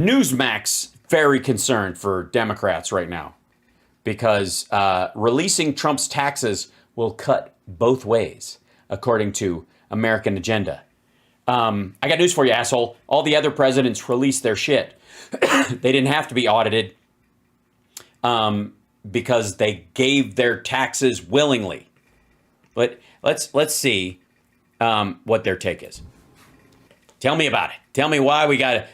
Newsmax very concerned for Democrats right now because releasing Trump's taxes will cut both ways, according to American Agenda. I got news for you, asshole. All the other presidents released their shit. They didn't have to be audited because they gave their taxes willingly. But let's see what their take is. Tell me about it. Tell me why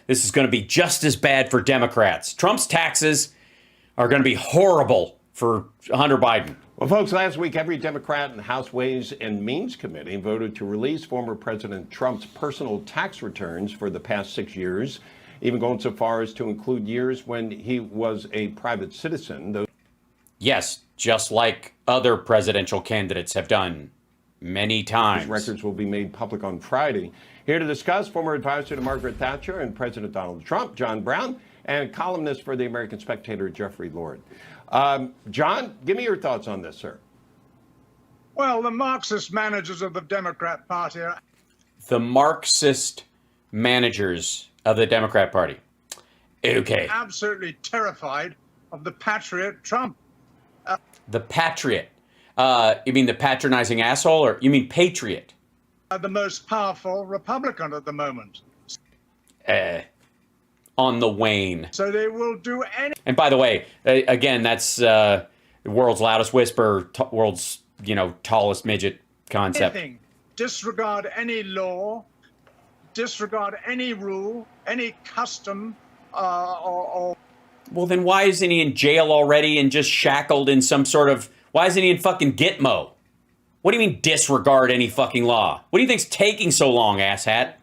this is going to be just as bad for Democrats. Trump's taxes are going to be horrible for Hunter Biden. Well, folks, last week, every Democrat in the House Ways and Means Committee voted to release former President Trump's personal tax returns for the past 6 years, even going so far as to include years when he was a private citizen. Yes, just like other presidential candidates have done many times. These records will be made public on Friday. Here to discuss, former advisor to Margaret Thatcher and President Donald Trump, John Brown, and columnist for the American Spectator, Jeffrey Lord. John, give me your thoughts on this, sir. Well, the Marxist managers of the Democrat Party are... The Marxist managers of the Democrat Party. Okay. Absolutely terrified of the patriot Trump. The patriot. You mean the patronizing asshole, or you mean patriot? The most powerful Republican at the moment. On the wane. So they will do any... And by the way, again, that's the world's loudest whisper, world's, tallest midget concept. Anything. Disregard any law, disregard any rule, any custom, or... Well, then why isn't he in jail already and just shackled in some sort of... Why isn't he in fucking Gitmo? What do you mean disregard any fucking law? What do you think's taking so long, asshat?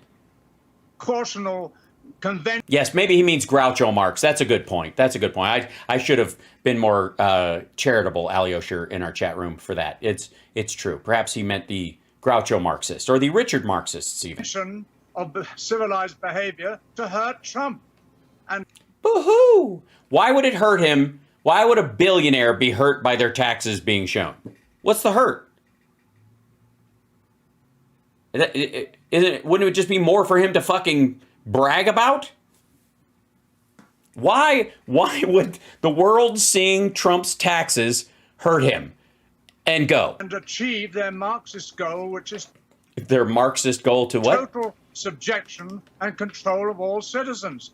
Cautional convention. Yes, maybe he means Groucho Marx. That's a good point. I should have been more charitable, Alyosher, in our chat room for that. It's true. Perhaps he meant the Groucho Marxist or the Richard Marxists even. Of civilized behavior to hurt Trump. And boo-hoo! Why would it hurt him? Why would a billionaire be hurt by their taxes being shown? What's the hurt? Wouldn't it just be more for him to fucking brag about? Why would the world seeing Trump's taxes hurt him and go? And achieve their Marxist goal, which is... Their Marxist goal to what? Total subjection and control of all citizens.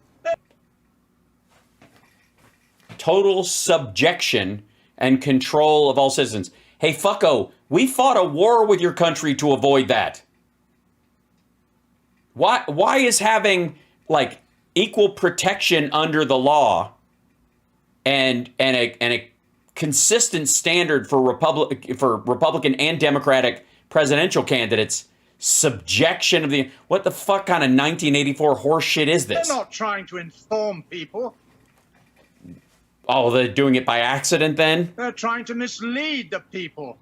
Total subjection and control of all citizens. Hey, fucko, we fought a war with your country to avoid that. Why is having, equal protection under the law and a consistent standard for Republican and Democratic presidential candidates subjection of the... What the fuck kind of 1984 horse shit is this? They're not trying to inform people. Oh, they're doing it by accident then? They're trying to mislead the people.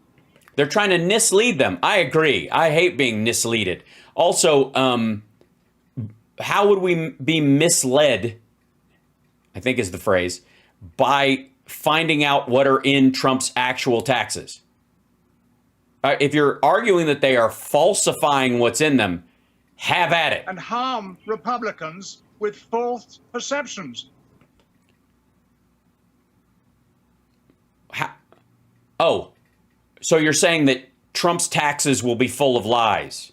They're trying to mislead them. I agree. I hate being misleaded. Also, how would we be misled, I think is the phrase, by finding out what are in Trump's actual taxes? If you're arguing that they are falsifying what's in them, have at it. And harm Republicans with false perceptions. Oh, so you're saying that Trump's taxes will be full of lies?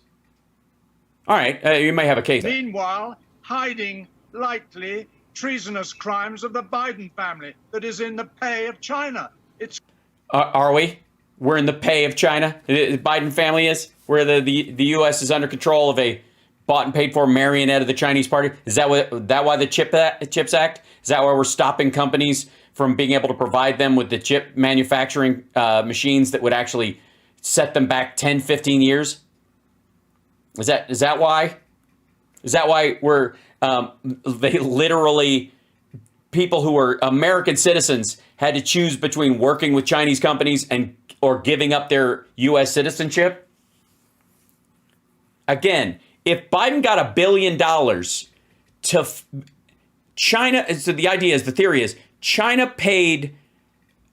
All right, you may have a case. Meanwhile, hiding likely treasonous crimes of the Biden family that is in the pay of China. It's are we? We're in the pay of China? The Biden family is? Where the U.S. is under control of a bought and paid for marionette of the Chinese party? Is that why the CHIPS Act? Is that why we're stopping companies from being able to provide them with the chip manufacturing machines that would actually set them back 10, 15 years? Is that why? Is that why they literally, people who are American citizens had to choose between working with Chinese companies or giving up their U.S. citizenship? Again, if Biden got $1 billion to China, so the theory is, China paid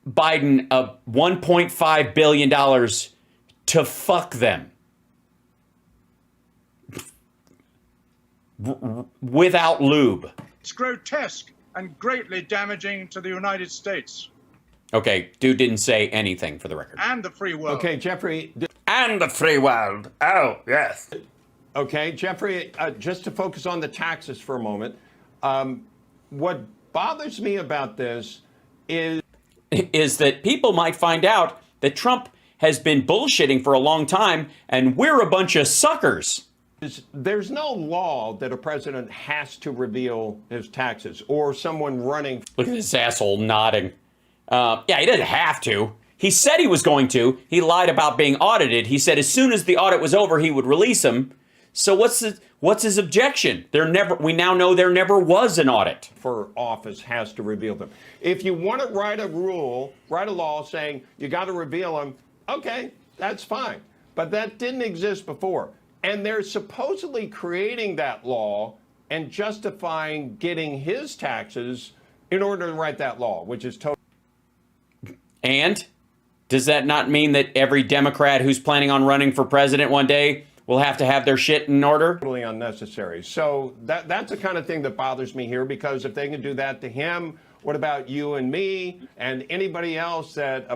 Biden $1.5 billion to fuck them. Without lube. It's grotesque and greatly damaging to the United States Okay, dude didn't say anything for the record. and the free world. Okay, Jeffrey. And the free world. Oh, yes. Okay, Jeffrey, just to focus on the taxes for a moment. What bothers me about this is that people might find out that Trump has been bullshitting for a long time and we're a bunch of suckers. there's no law that a president has to reveal his taxes or someone running. Look at this asshole nodding. Yeah, he didn't have to. He said he was going to. He lied about being audited. He said as soon as the audit was over, he would release them. So what's his objection? We now know there never was an audit. For office has to reveal them. If you want to write a law saying you got to reveal them, okay, that's fine. But that didn't exist before. And they're supposedly creating that law and justifying getting his taxes in order to write that law, which is totally. And does that not mean that every Democrat who's planning on running for president one day will have to have their shit in order? Totally unnecessary. So that's the kind of thing that bothers me here, because if they can do that to him, what about you and me and anybody else that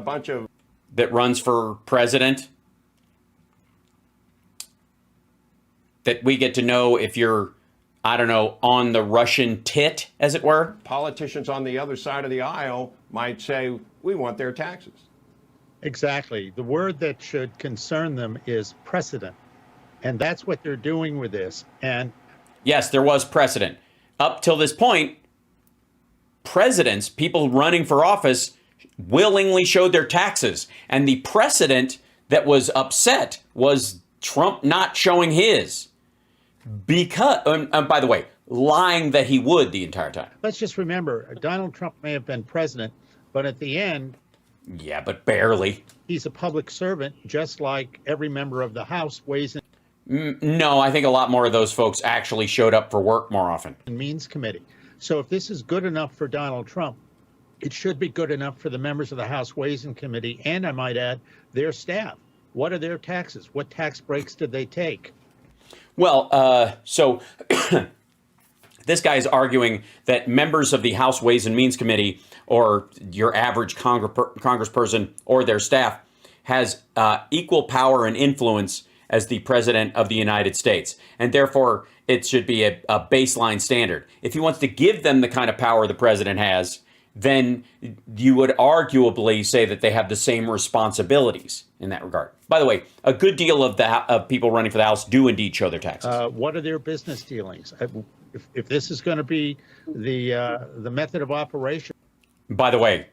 runs for president? That we get to know if you're, I don't know, on the Russian tit, as it were? Politicians on the other side of the aisle might say, we want their taxes. Exactly. The word that should concern them is precedent. And that's what they're doing with this. And yes, there was precedent. Up till this point, presidents, people running for office, willingly showed their taxes. And the precedent that was upset was Trump not showing his. Because, by the way, lying that he would the entire time. let's just remember, Donald Trump may have been president, but at the end, Yeah, but barely. he's a public servant, just like every member of the House, Ways No, I think a lot more of those folks actually showed up for work more often. and Means Committee. So if this is good enough for Donald Trump, it should be good enough for the members of the House Ways and Committee, and I might add, their staff. What are their taxes? What tax breaks did they take? Well, so this guy's arguing that members of the House Ways and Means Committee, or your average congressperson or their staff, has equal power and influence as the president of the United States. And therefore, it should be a baseline standard. If he wants to give them the kind of power the president has, then you would arguably say that they have the same responsibilities in that regard. By the way, a good deal of people running for the House do indeed show their taxes. What are their business dealings? If this is going to be the method of operation. By the way,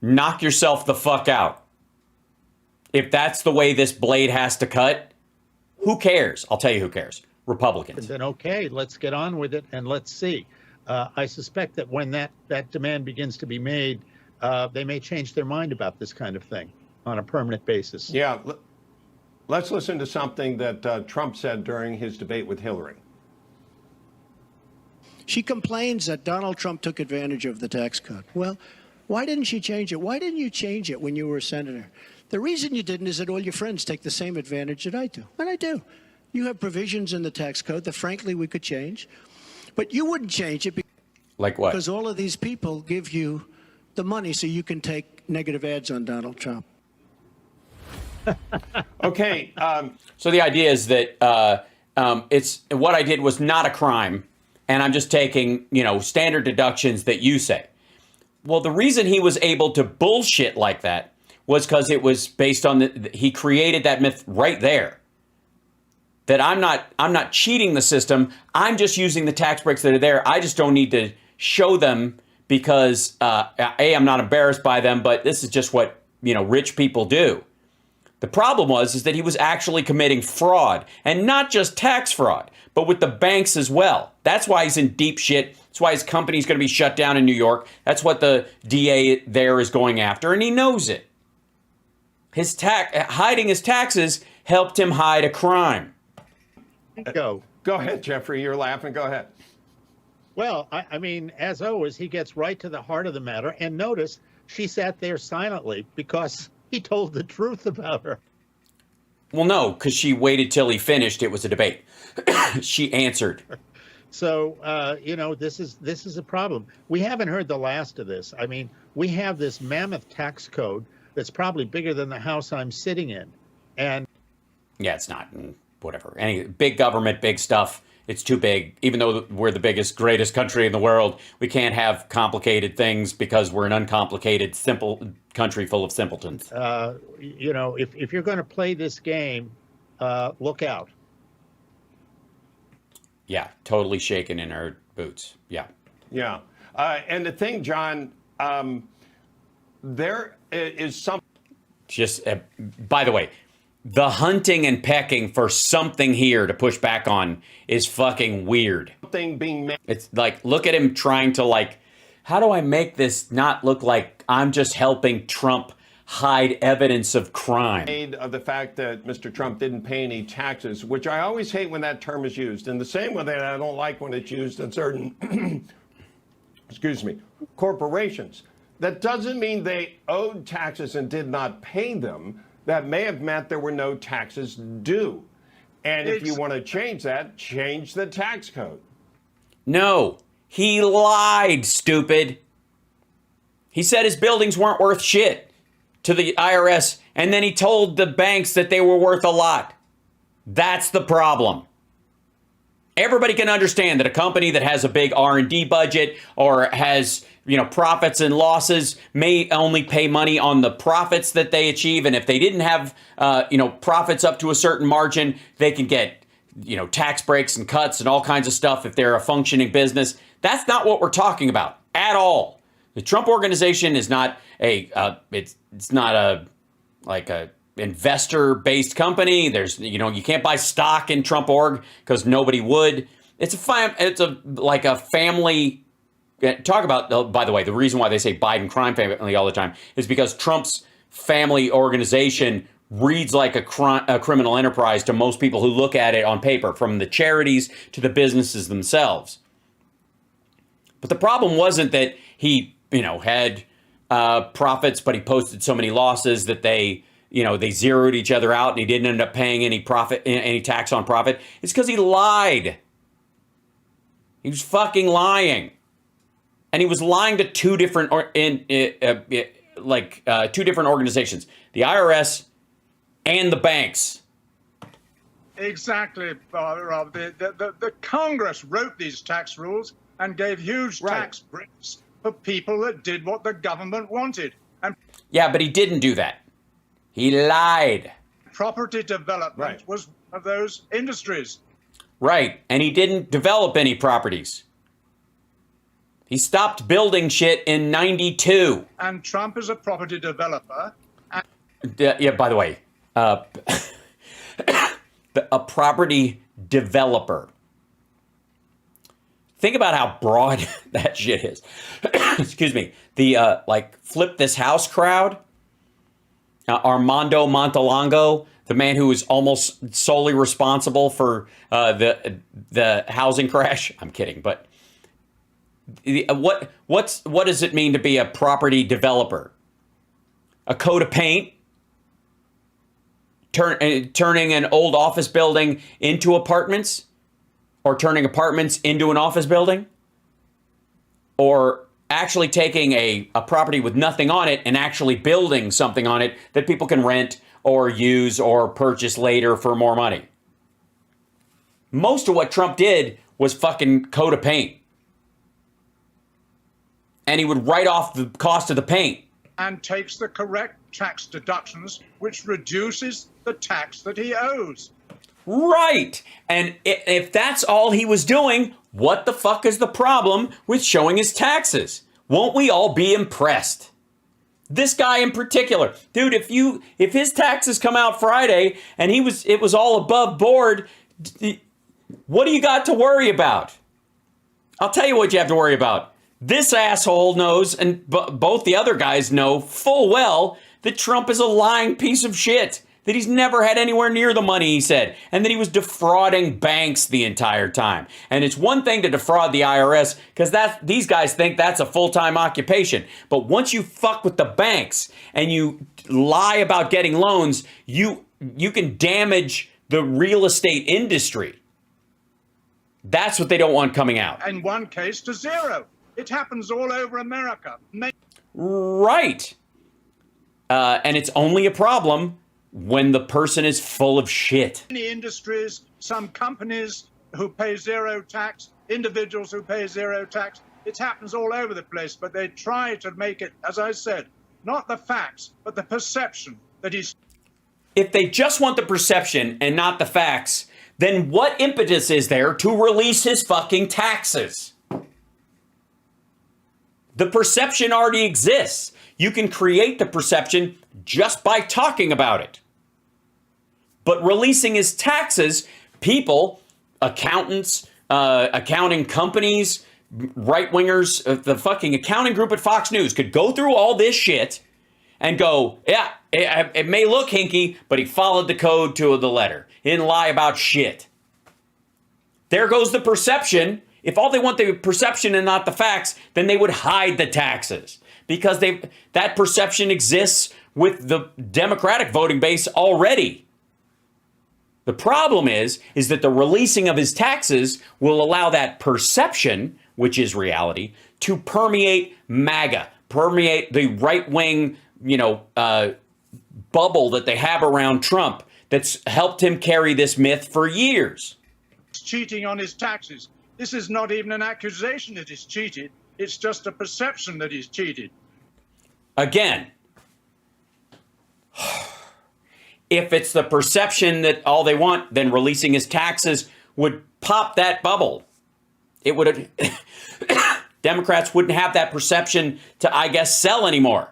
knock yourself the fuck out. If that's the way this blade has to cut, who cares? I'll tell you who cares. Republicans. Then okay, let's get on with it and let's see. I suspect that when that demand begins to be made, they may change their mind about this kind of thing on a permanent basis. Yeah, let's listen to something that Trump said during his debate with Hillary. She complains that Donald Trump took advantage of the tax code. Well, why didn't she change it? Why didn't you change it when you were a senator? The reason you didn't is that all your friends take the same advantage that I do. And I do. You have provisions in the tax code that, frankly, we could change. But you wouldn't change it like what? because all of these people give you the money so you can take negative ads on Donald Trump. Okay. So the idea is that it's what I did was not a crime, and I'm just taking, standard deductions that you say. Well, the reason he was able to bullshit like that was because it was based on he created that myth right there. That I'm not cheating the system. I'm just using the tax breaks that are there. I just don't need to show them because I'm not embarrassed by them, but this is just what rich people do. The problem is that he was actually committing fraud, and not just tax fraud, but with the banks as well. That's why he's in deep shit. That's why his company's going to be shut down in New York. That's what the DA there is going after, and he knows it. Hiding his taxes helped him hide a crime. Go ahead, Jeffrey. You're laughing. Go ahead. Well, I mean, as always, he gets right to the heart of the matter. And notice she sat there silently because he told the truth about her. Well, no, because she waited till he finished. It was a debate. She answered. So, this is a problem. We haven't heard the last of this. I mean, we have this mammoth tax code that's probably bigger than the house I'm sitting in. And yeah, it's not. Whatever. Any big government, big stuff. It's too big. Even though we're the biggest, greatest country in the world, we can't have complicated things because we're an uncomplicated, simple country full of simpletons. If you're going to play this game, look out. Yeah, totally shaken in our boots. Yeah. Yeah. And the thing, John, there is some. Just, by the way, the hunting and pecking for something here to push back on is fucking weird. Something being made. It's like, look at him trying to how do I make this not look like I'm just helping Trump hide evidence of crime? Made of the fact that Mr. Trump didn't pay any taxes, which I always hate when that term is used. In the same way that I don't like when it's used in certain, corporations. That doesn't mean they owed taxes and did not pay them. That may have meant there were no taxes due. And if you want to change that, change the tax code. No, he lied, stupid. He said his buildings weren't worth shit to the IRS, and then he told the banks that they were worth a lot. That's the problem. Everybody can understand that a company that has a big R&D budget or has, profits and losses may only pay money on the profits that they achieve. And if they didn't have, profits up to a certain margin, they can get, tax breaks and cuts and all kinds of stuff if they're a functioning business. That's not what we're talking about at all. The Trump Organization is not it's not a investor-based company. There's, you can't buy stock in Trump Org because nobody would. It's a family. Talk about, by the way, the reason why they say Biden crime family all the time is because Trump's family organization reads like a criminal enterprise to most people who look at it on paper, from the charities to the businesses themselves. But the problem wasn't that he, had profits, but he posted so many losses that they zeroed each other out and he didn't end up paying any tax on profit. It's because he lied. He was fucking lying. And he was lying to two different organizations, the IRS and the banks. Exactly, Rob. The Congress wrote these tax rules and gave huge tax breaks for people that did what the government wanted. And yeah, but he didn't do that. He lied. Property development was one of those industries. Right, and he didn't develop any properties. He stopped building shit in 92. And Trump is a property developer. Yeah, by the way, a property developer. Think about how broad that shit is. Excuse me. The flip this house crowd. Armando Montalongo, the man who is almost solely responsible for the housing crash. I'm kidding, but what does it mean to be a property developer? A coat of paint, turning an old office building into apartments, or turning apartments into an office building, or actually taking a property with nothing on it and actually building something on it that people can rent or use or purchase later for more money. Most of what Trump did was fucking coat of paint. And he would write off the cost of the paint. And takes the correct tax deductions, which reduces the tax that he owes. Right. And if that's all he was doing, what the fuck is the problem with showing his taxes? Won't we all be impressed? This guy in particular, dude, if his taxes come out Friday and it was all above board, what do you got to worry about? I'll tell you what you have to worry about. This asshole knows, and both the other guys know full well, that Trump is a lying piece of shit. That he's never had anywhere near the money he said, and that he was defrauding banks the entire time. And it's one thing to defraud the IRS, because these guys think that's a full-time occupation. But once you fuck with the banks and you lie about getting loans, you can damage the real estate industry. That's what they don't want coming out. In one case, to zero. It happens all over America. Right. And it's only a problem when the person is full of shit. Many industries, some companies who pay zero tax, individuals who pay zero tax. It happens all over the place, but they try to make it, as I said, not the facts, but the perception that he's... If they just want the perception and not the facts, then what impetus is there to release his fucking taxes? The perception already exists. You can create the perception just by talking about it. But releasing his taxes, people, accountants, accounting companies, right-wingers, the fucking accounting group at Fox News could go through all this shit and go, yeah, it may look hinky, but he followed the code to the letter. He didn't lie about shit. There goes the perception. If all they want the perception and not the facts, then they would hide the taxes. Because that perception exists with the Democratic voting base already. The problem is that the releasing of his taxes will allow that perception, which is reality, to permeate MAGA, permeate the right-wing, bubble that they have around Trump that's helped him carry this myth for years. Cheating on his taxes. This is not even an accusation that he's cheated. It's just a perception that he's cheated. Again, if it's the perception that all they want, then releasing his taxes would pop that bubble. It would. Democrats wouldn't have that perception to, I guess, sell anymore.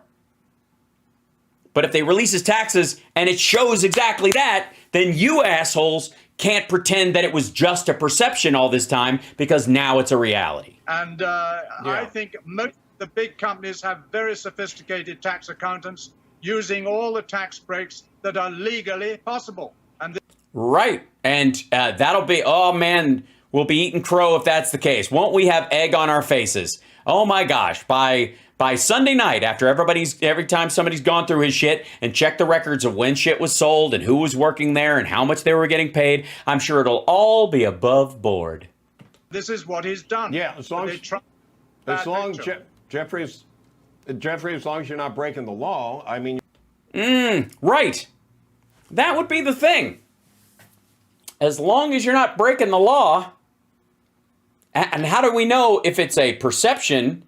But if they release his taxes and it shows exactly that, then you assholes can't pretend that it was just a perception all this time, because now it's a reality. And I think most of the big companies have very sophisticated tax accountants using all the tax breaks that are legally possible. Right. And that'll be, oh man, we'll be eating crow if that's the case. Won't we have egg on our faces? Oh my gosh. By Sunday night, after every time somebody's gone through his shit and checked the records of when shit was sold and who was working there and how much they were getting paid, I'm sure it'll all be above board. This is what he's done. Yeah, as long as Jeffrey, as long as you're not breaking the law, I mean. Right. That would be the thing. As long as you're not breaking the law. And how do we know if it's a perception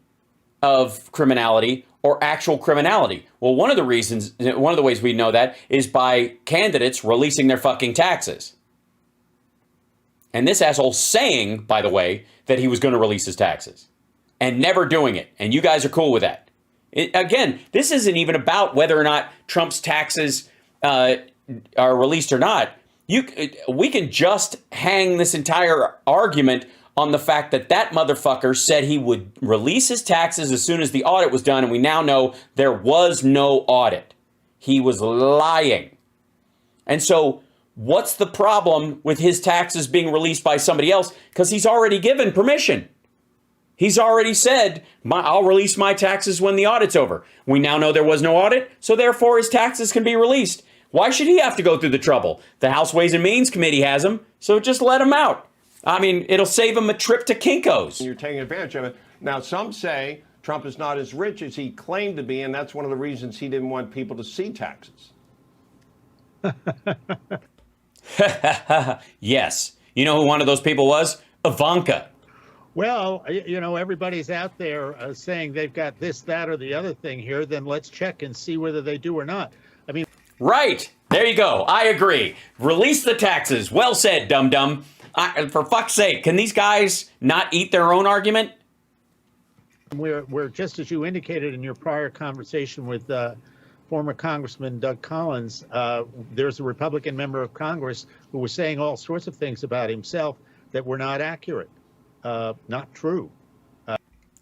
of criminality or actual criminality? Well, one of the ways we know that is by candidates releasing their fucking taxes. And this asshole saying, by the way, that he was going to release his taxes and never doing it. And you guys are cool with that. Again, this isn't even about whether or not Trump's taxes are released or not. We can just hang this entire argument on the fact that motherfucker said he would release his taxes as soon as the audit was done, and we now know there was no audit. He was lying. And so what's the problem with his taxes being released by somebody else? Because he's already given permission. He's already said, I'll release my taxes when the audit's over. We now know there was no audit, so therefore his taxes can be released. Why should he have to go through the trouble? The House Ways and Means Committee has him, so just let him out. I mean, it'll save him a trip to Kinko's. You're taking advantage of it. Now, some say Trump is not as rich as he claimed to be, and that's one of the reasons he didn't want people to see taxes. Yes. You know who one of those people was? Ivanka. Well, everybody's out there saying they've got this, that, or the other thing here. Then let's check and see whether they do or not. I mean, right. There you go. I agree. Release the taxes. Well said, dum-dum. For fuck's sake, can these guys not eat their own argument? We're just as you indicated in your prior conversation with former Congressman Doug Collins, there's a Republican member of Congress who was saying all sorts of things about himself that were not accurate, not true.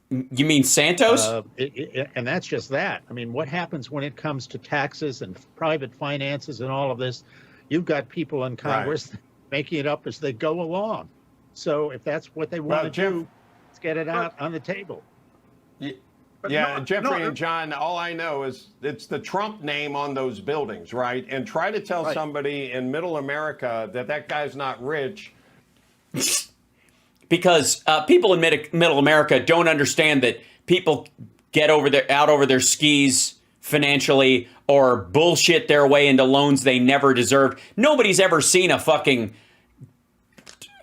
You mean Santos? And that's just that. I mean, what happens when it comes to taxes and private finances and all of this? You've got people in Congress making it up as they go along. So if that's what they want to do, let's get it out on the table. Jeffrey and John, all I know is it's the Trump name on those buildings, right? And try to tell somebody in middle America that guy's not rich. because people in middle America don't understand that people get out over their skis financially or bullshit their way into loans they never deserved. Nobody's ever seen a fucking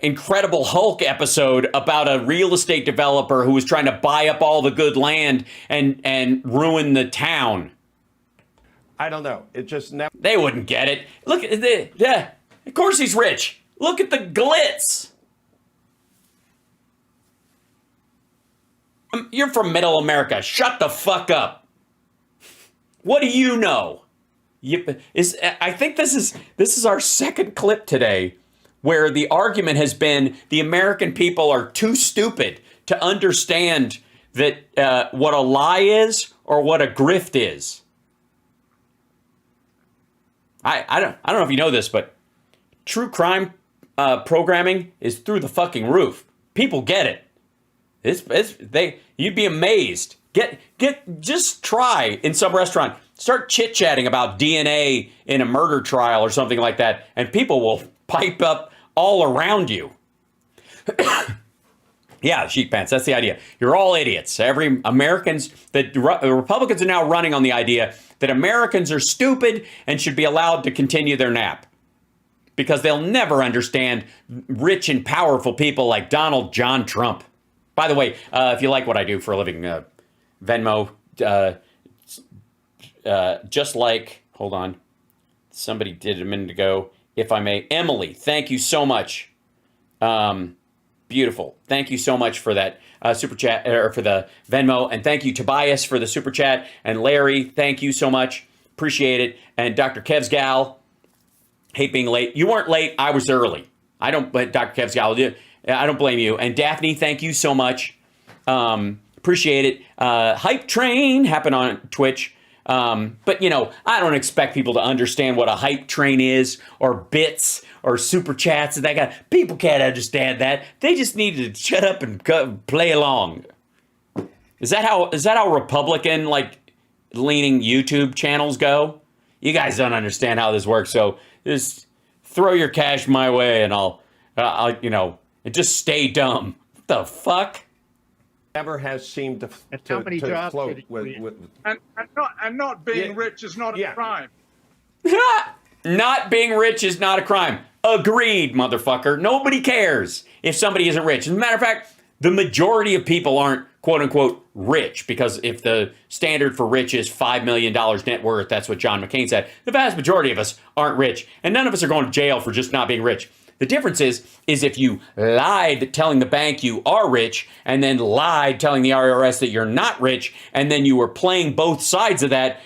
Incredible Hulk episode about a real estate developer who was trying to buy up all the good land and ruin the town. I don't know. It just never. They wouldn't get it. Look at the, yeah. Of course he's rich. Look at the glitz. You're from middle America. Shut the fuck up. What do you know? I think this is our second clip today where the argument has been the American people are too stupid to understand that what a lie is or what a grift is. I don't know if you know this, but true crime programming is through the fucking roof. People get it. You'd be amazed. Just try in some restaurant. Start chit-chatting about DNA in a murder trial or something like that, and people will pipe up all around you. Yeah, sheet pants. That's the idea. You're all idiots. The Republicans are now running on the idea that Americans are stupid and should be allowed to continue their nap because they'll never understand rich and powerful people like Donald John Trump. By the way, if you like what I do for a living, Venmo, just like, hold on, somebody did a minute ago, if I may. Emily, thank you so much. Beautiful. Thank you so much for that super chat, or for the Venmo. And thank you, Tobias, for the super chat. And Larry, thank you so much. Appreciate it. And Dr. Kev's gal, hate being late. You weren't late. I was early. Dr. Kev's gal, I don't blame you. And Daphne, thank you so much. Appreciate it. Hype Train happened on Twitch. But, I don't expect people to understand what a hype train is or bits or super chats and that guy. People can't understand that. They just need to shut up and play along. Is that how Republican leaning YouTube channels go? You guys don't understand how this works. So just throw your cash my way and I'll and just stay dumb. What the fuck? Never has seemed to float with and not being rich is not a crime. Not being rich is not a crime. Agreed, motherfucker. Nobody cares if somebody isn't rich. As a matter of fact, the majority of people aren't quote unquote rich, because if the standard for rich is $5 million net worth, that's what John McCain said. The vast majority of us aren't rich, and none of us are going to jail for just not being rich. The difference is if you lied telling the bank you are rich and then lied telling the IRS that you're not rich, and then you were playing both sides of that,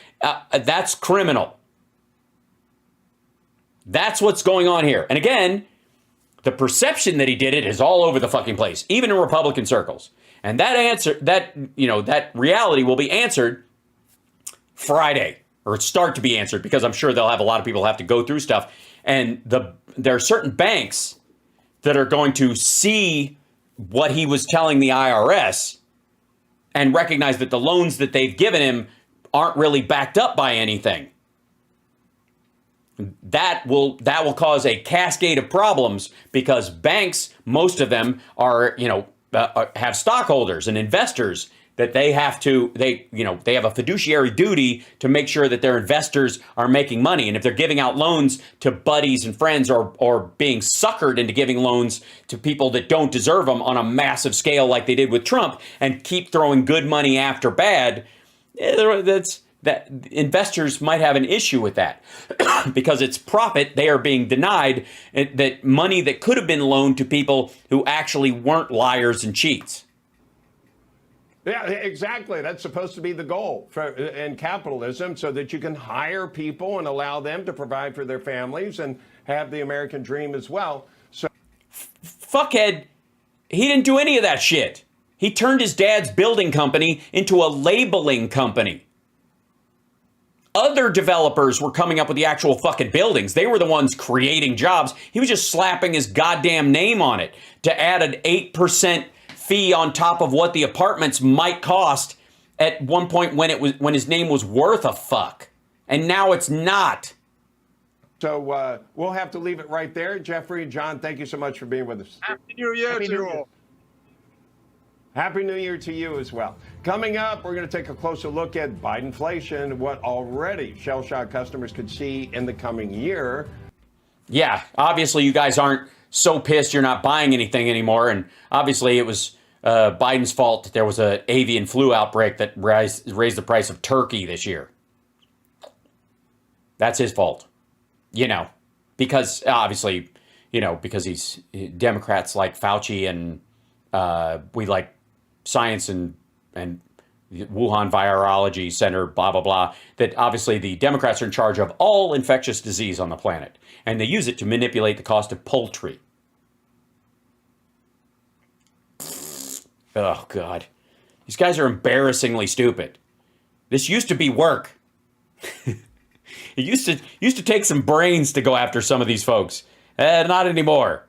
that's criminal. That's what's going on here. And again, the perception that he did it is all over the fucking place, even in Republican circles. And that reality will be answered Friday, or start to be answered, because I'm sure they'll have a lot of people have to go through stuff. And there are certain banks that are going to see what he was telling the IRS and recognize that the loans that they've given him aren't really backed up by anything. That will cause a cascade of problems, because banks, most of them are, have stockholders and investors that they have a fiduciary duty to make sure that their investors are making money. And if they're giving out loans to buddies and friends, or being suckered into giving loans to people that don't deserve them on a massive scale like they did with Trump, and keep throwing good money after bad, that investors might have an issue with that because it's profit. They are being denied that money that could have been loaned to people who actually weren't liars and cheats. Yeah, exactly. That's supposed to be the goal in capitalism, so that you can hire people and allow them to provide for their families and have the American dream as well. So, fuckhead, he didn't do any of that shit. He turned his dad's building company into a labeling company. Other developers were coming up with the actual fucking buildings. They were the ones creating jobs. He was just slapping his goddamn name on it to add an 8% fee on top of what the apartments might cost at one point when his name was worth a fuck. And now it's not. So we'll have to leave it right there. Jeffrey, John, thank you so much for being with us. Happy New Year to you all. Happy New Year to you as well. Coming up, we're going to take a closer look at Bidenflation, what already shell-shocked customers could see in the coming year. Yeah, obviously you guys aren't so pissed you're not buying anything anymore. And obviously it was Biden's fault that there was an avian flu outbreak that raised the price of turkey this year. That's his fault. Because obviously, because he's Democrats like Fauci and we like science and Wuhan Virology Center, blah, blah, blah, that obviously the Democrats are in charge of all infectious disease on the planet. And they use it to manipulate the cost of poultry. Oh, God. These guys are embarrassingly stupid. This used to be work. It used to take some brains to go after some of these folks. Not anymore.